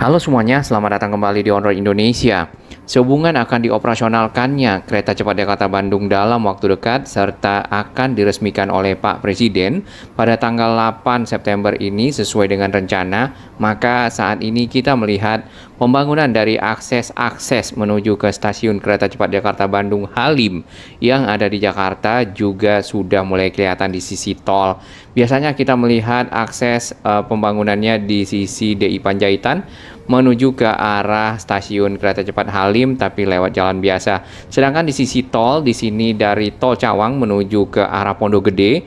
Halo semuanya, selamat datang kembali di On Road Indonesia. Sehubungan akan dioperasionalkannya kereta cepat Jakarta Bandung dalam waktu dekat serta akan diresmikan oleh Pak Presiden pada tanggal 8 September ini sesuai dengan rencana, maka saat ini kita melihat pembangunan dari akses menuju ke stasiun kereta cepat Jakarta Bandung Halim yang ada di Jakarta juga sudah mulai kelihatan di sisi tol. Biasanya kita melihat akses pembangunannya di sisi DI Panjaitan menuju ke arah stasiun kereta cepat Halim tapi lewat jalan biasa. Sedangkan di sisi tol di sini dari tol Cawang menuju ke arah Pondok Gede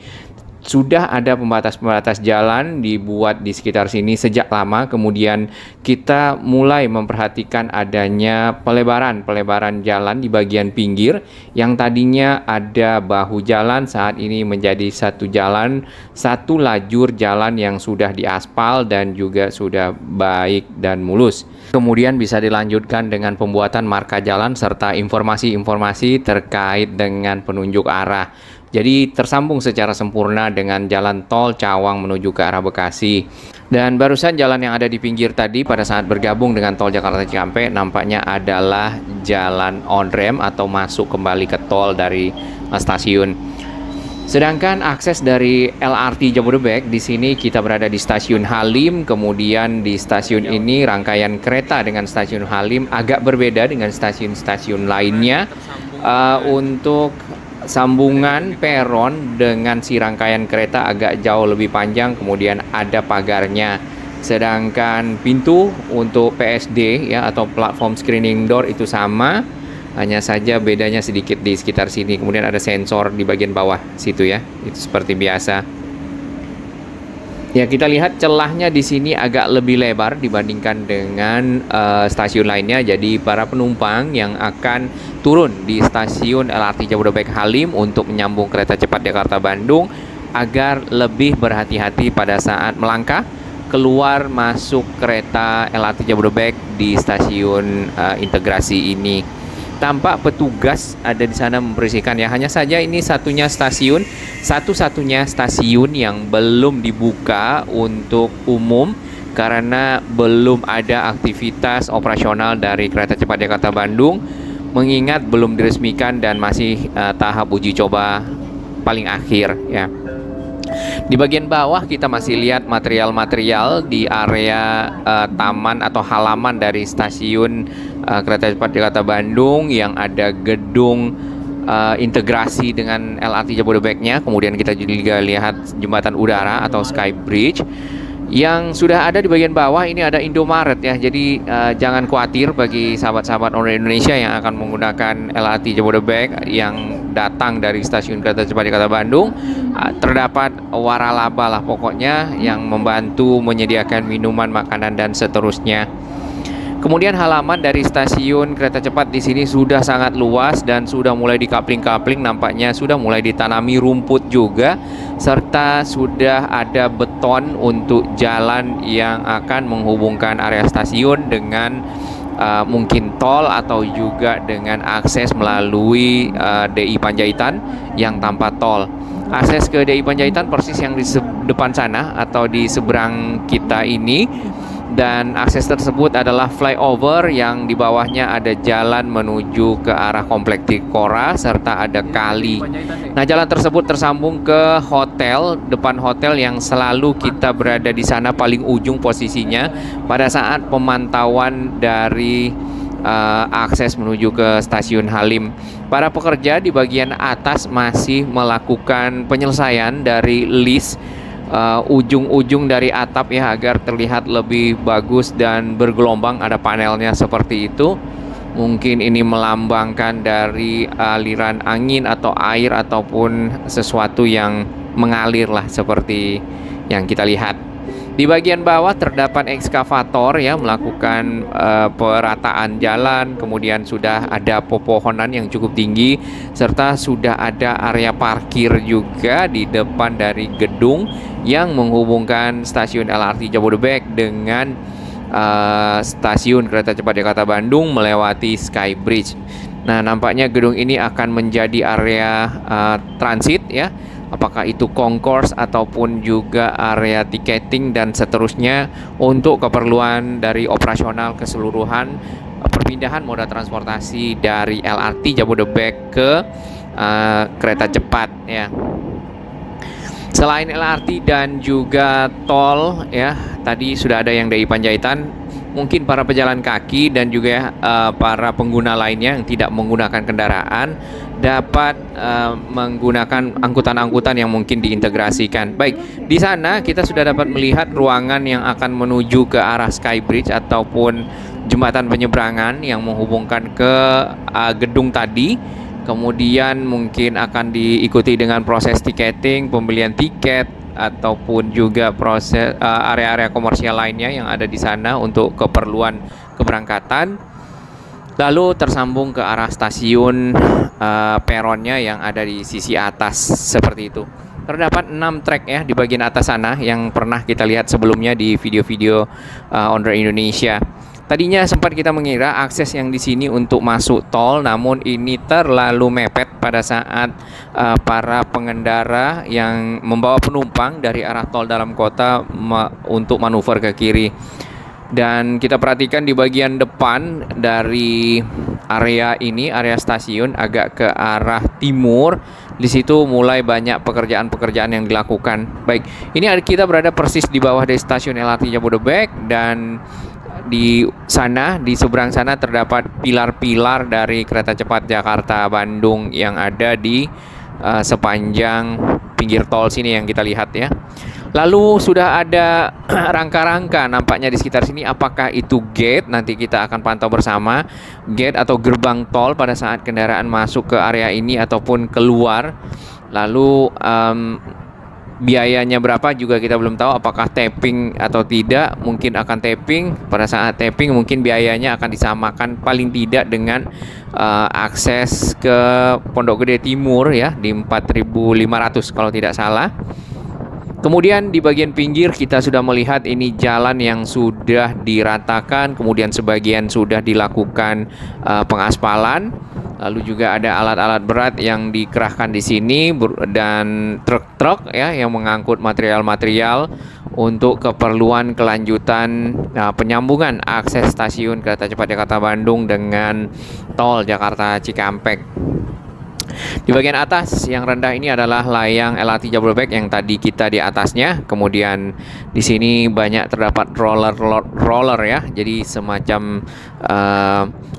sudah ada pembatas-pembatas jalan dibuat di sekitar sini sejak lama. Kemudian kita mulai memperhatikan adanya pelebaran jalan di bagian pinggir yang tadinya ada bahu jalan saat ini menjadi satu jalan, satu lajur jalan yang sudah diaspal dan juga sudah baik dan mulus. Kemudian bisa dilanjutkan dengan pembuatan marka jalan serta informasi-informasi terkait dengan penunjuk arah. Jadi tersambung secara sempurna dengan jalan tol Cawang menuju ke arah Bekasi. Dan barusan jalan yang ada di pinggir tadi pada saat bergabung dengan tol Jakarta Cikampek nampaknya adalah jalan on-ramp atau masuk kembali ke tol dari stasiun. Sedangkan akses dari LRT Jabodebek di sini kita berada di stasiun Halim, kemudian di stasiun ini rangkaian kereta dengan stasiun Halim agak berbeda dengan stasiun-stasiun lainnya. Untuk sambungan peron dengan si rangkaian kereta agak jauh lebih panjang, kemudian ada pagarnya. Sedangkan pintu untuk PSD ya atau platform screening door itu sama, hanya saja bedanya sedikit di sekitar sini. Kemudian ada sensor di bagian bawah situ ya. Itu seperti biasa. Ya, kita lihat celahnya di sini agak lebih lebar dibandingkan dengan stasiun lainnya. Jadi para penumpang yang akan turun di stasiun LRT Jabodebek Halim untuk menyambung kereta cepat Jakarta Bandung agar lebih berhati-hati pada saat melangkah keluar masuk kereta LRT Jabodebek di stasiun integrasi ini. Tampak petugas ada di sana membersihkan ya. Hanya saja ini satu-satunya stasiun yang belum dibuka untuk umum karena belum ada aktivitas operasional dari kereta cepat Jakarta Bandung, mengingat belum diresmikan dan masih tahap uji coba paling akhir ya. Di bagian bawah kita masih lihat material-material di area taman atau halaman dari stasiun kereta cepat Jakarta Bandung yang ada gedung integrasi dengan LRT Jabodebeknya. Kemudian kita juga lihat jembatan udara atau Sky Bridge yang sudah ada di bagian bawah. Ini ada Indomaret ya. Jadi jangan khawatir bagi sahabat-sahabat On Road Indonesia yang akan menggunakan LRT Jabodebek yang datang dari stasiun kereta cepat Jakarta Bandung. Terdapat waralaba lah pokoknya yang membantu menyediakan minuman, makanan dan seterusnya. Kemudian halaman dari stasiun kereta cepat di sini sudah sangat luas dan sudah mulai dikapling-kapling, nampaknya sudah mulai ditanami rumput juga serta sudah ada beton untuk jalan yang akan menghubungkan area stasiun dengan mungkin tol atau juga dengan akses melalui DI Panjaitan yang tanpa tol. Akses ke DI Panjaitan persis yang di depan sana atau di seberang kita ini. Dan akses tersebut adalah flyover yang di bawahnya ada jalan menuju ke arah Komplek Tikora serta ada kali. Nah, jalan tersebut tersambung ke hotel, depan hotel yang selalu kita berada di sana paling ujung posisinya pada saat pemantauan dari akses menuju ke stasiun Halim. Para pekerja di bagian atas masih melakukan penyelesaian dari list ujung-ujung dari atap ya agar terlihat lebih bagus dan bergelombang, ada panelnya seperti itu. Mungkin ini melambangkan dari aliran angin atau air ataupun sesuatu yang mengalir lah seperti yang kita lihat. Di bagian bawah terdapat ekskavator ya melakukan perataan jalan, kemudian sudah ada pepohonan yang cukup tinggi serta sudah ada area parkir juga di depan dari gedung yang menghubungkan stasiun LRT Jabodebek dengan stasiun kereta cepat Jakarta Bandung melewati Sky Bridge. Nah, nampaknya gedung ini akan menjadi area transit ya apakah itu concourse ataupun juga area tiketing dan seterusnya untuk keperluan dari operasional keseluruhan perpindahan moda transportasi dari LRT Jabodebek ke kereta cepat ya. Selain LRT dan juga tol ya, tadi sudah ada yang dari Panjaitan, mungkin para pejalan kaki dan juga para pengguna lainnya yang tidak menggunakan kendaraan dapat menggunakan angkutan-angkutan yang mungkin diintegrasikan. Baik, di sana kita sudah dapat melihat ruangan yang akan menuju ke arah Skybridge ataupun jembatan penyeberangan yang menghubungkan ke gedung tadi. Kemudian mungkin akan diikuti dengan proses tiketing, pembelian tiket, ataupun juga proses area-area komersial lainnya yang ada di sana untuk keperluan keberangkatan. Lalu tersambung ke arah stasiun peronnya yang ada di sisi atas seperti itu. Terdapat 6 trek ya di bagian atas sana yang pernah kita lihat sebelumnya di video-video On Road Indonesia. Tadinya sempat kita mengira akses yang di sini untuk masuk tol, namun ini terlalu mepet pada saat para pengendara yang membawa penumpang dari arah tol dalam kota untuk manuver ke kiri. Dan kita perhatikan di bagian depan dari area ini, area stasiun agak ke arah timur. Di situ mulai banyak pekerjaan-pekerjaan yang dilakukan. Baik, ini kita berada persis di bawah dari stasiun LRT Jabodebek, dan di sana, di seberang sana terdapat pilar-pilar dari kereta cepat Jakarta Bandung yang ada di sepanjang pinggir tol sini yang kita lihat ya. Lalu sudah ada rangka-rangka nampaknya di sekitar sini. Apakah itu gate? Nanti kita akan pantau bersama. Gate atau gerbang tol pada saat kendaraan masuk ke area ini ataupun keluar. Lalu biayanya berapa juga kita belum tahu, apakah tapping atau tidak. Mungkin akan tapping. Pada saat tapping mungkin biayanya akan disamakan paling tidak dengan akses ke Pondok Gede Timur ya, di 4.500 kalau tidak salah. Kemudian di bagian pinggir kita sudah melihat ini jalan yang sudah diratakan, kemudian sebagian sudah dilakukan pengaspalan. Lalu juga ada alat-alat berat yang dikerahkan di sini dan truk-truk ya yang mengangkut material-material untuk keperluan kelanjutan penyambungan akses stasiun kereta cepat Jakarta Bandung dengan tol Jakarta Cikampek. Di bagian atas yang rendah ini adalah layang LRT Jabodebek yang tadi kita di atasnya. Kemudian di sini banyak terdapat roller ya. Jadi semacam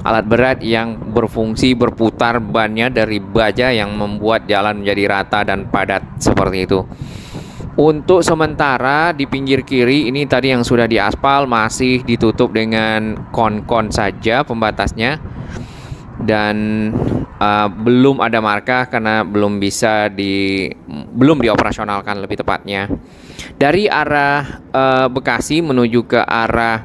alat berat yang berfungsi berputar bannya dari baja yang membuat jalan menjadi rata dan padat seperti itu. Untuk sementara di pinggir kiri ini tadi yang sudah diaspal masih ditutup dengan kon-kon saja pembatasnya. Dan belum ada marka karena belum dioperasionalkan lebih tepatnya. Dari arah Bekasi menuju ke arah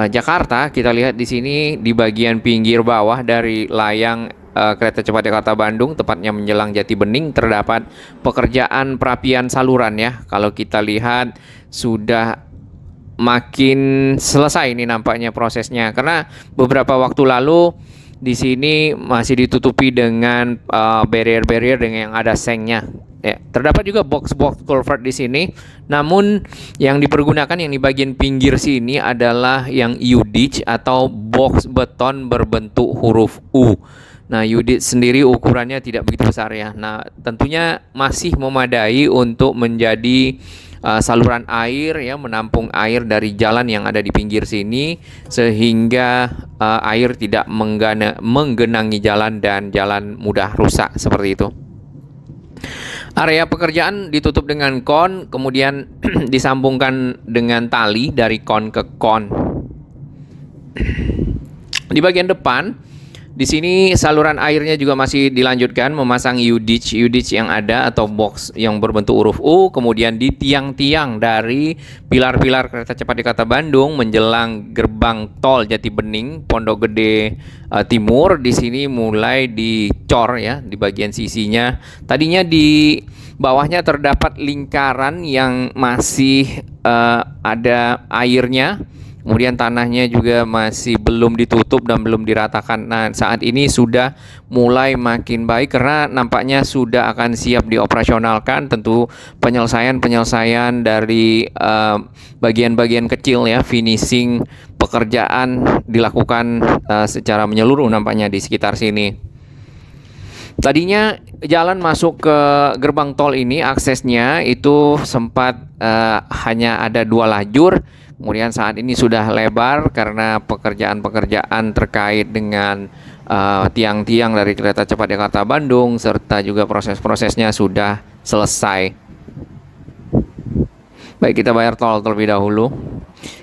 Jakarta, kita lihat di sini di bagian pinggir bawah dari layang kereta cepat Jakarta Bandung, tepatnya menjelang Jati Bening, terdapat pekerjaan perapian saluran ya. Kalau kita lihat sudah makin selesai ini nampaknya prosesnya, karena beberapa waktu lalu di sini masih ditutupi dengan barrier-barrier dengan yang ada sengnya. Ya, terdapat juga box-box culvert di sini. Namun yang dipergunakan yang di bagian pinggir sini adalah yang U-ditch atau box beton berbentuk huruf U. Nah, U-ditch sendiri ukurannya tidak begitu besar ya. Nah, tentunya masih memadai untuk menjadi saluran air ya, menampung air dari jalan yang ada di pinggir sini sehingga air tidak menggenangi jalan dan jalan mudah rusak seperti itu. Area pekerjaan ditutup dengan kon, kemudian disambungkan dengan tali dari kon ke kon. Di bagian depan di sini saluran airnya juga masih dilanjutkan, memasang U-ditch yang ada atau box yang berbentuk huruf U. Kemudian di tiang-tiang dari pilar-pilar kereta cepat Jakarta Bandung menjelang gerbang tol Jati Bening Pondok Gede Timur, di sini mulai dicor ya di bagian sisinya. Tadinya di bawahnya terdapat lingkaran yang masih ada airnya Kemudian tanahnya juga masih belum ditutup dan belum diratakan. Nah, saat ini sudah mulai makin baik karena nampaknya sudah akan siap dioperasionalkan. Tentu penyelesaian dari bagian-bagian kecil ya, finishing pekerjaan dilakukan secara menyeluruh nampaknya di sekitar sini. Tadinya jalan masuk ke gerbang tol ini aksesnya itu sempat hanya ada 2 lajur. Kemudian saat ini sudah lebar karena pekerjaan-pekerjaan terkait dengan tiang-tiang dari kereta cepat Jakarta Bandung serta juga proses-prosesnya sudah selesai. Baik, kita bayar tol terlebih dahulu.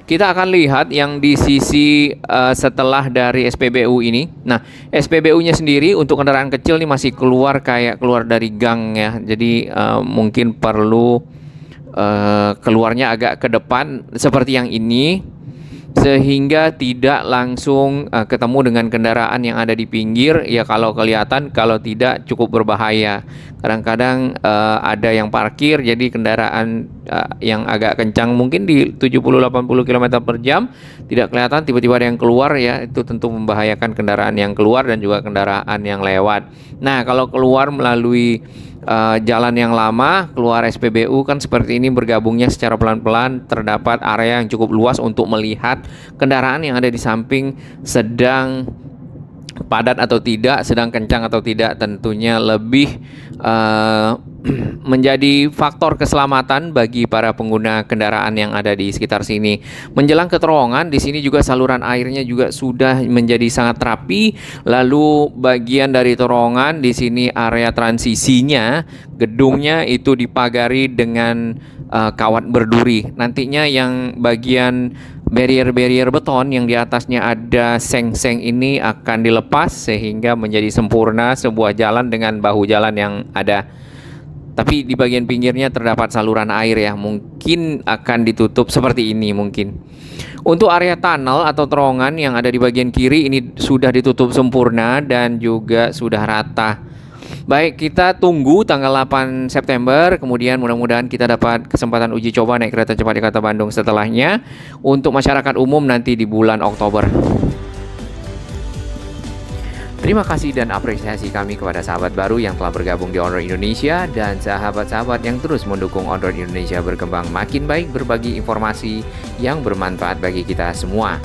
Kita akan lihat yang di sisi setelah dari SPBU ini. Nah, SPBU-nya sendiri untuk kendaraan kecil ini masih keluar dari gang ya. Jadi mungkin perlu keluarnya agak ke depan seperti yang ini, sehingga tidak langsung ketemu dengan kendaraan yang ada di pinggir. Ya kalau kelihatan, kalau tidak cukup berbahaya. Kadang-kadang ada yang parkir, jadi kendaraan yang agak kencang mungkin di 70-80 km per jam tidak kelihatan, tiba-tiba ada yang keluar ya, itu tentu membahayakan kendaraan yang keluar dan juga kendaraan yang lewat. Nah, kalau keluar melalui jalan yang lama, keluar SPBU kan seperti ini, bergabungnya secara pelan-pelan, terdapat area yang cukup luas untuk melihat kendaraan yang ada di samping sedang padat atau tidak, sedang kencang atau tidak. Tentunya lebih menjadi faktor keselamatan bagi para pengguna kendaraan yang ada di sekitar sini. Menjelang ke terowongan, di sini juga saluran airnya juga sudah menjadi sangat rapi. Lalu bagian dari terowongan di sini area transisinya, gedungnya itu dipagari dengan kawat berduri. Nantinya yang bagian barrier beton yang di atasnya ada seng-seng ini akan dilepas sehingga menjadi sempurna sebuah jalan dengan bahu jalan yang ada. Tapi di bagian pinggirnya terdapat saluran air ya, mungkin akan ditutup seperti ini mungkin. Untuk area tunnel atau terowongan yang ada di bagian kiri ini sudah ditutup sempurna dan juga sudah rata. Baik, kita tunggu tanggal 8 September, kemudian mudah-mudahan kita dapat kesempatan uji coba naik kereta cepat Jakarta Bandung setelahnya untuk masyarakat umum nanti di bulan Oktober. Terima kasih dan apresiasi kami kepada sahabat baru yang telah bergabung di On Road Indonesia dan sahabat-sahabat yang terus mendukung On Road Indonesia berkembang makin baik, berbagi informasi yang bermanfaat bagi kita semua.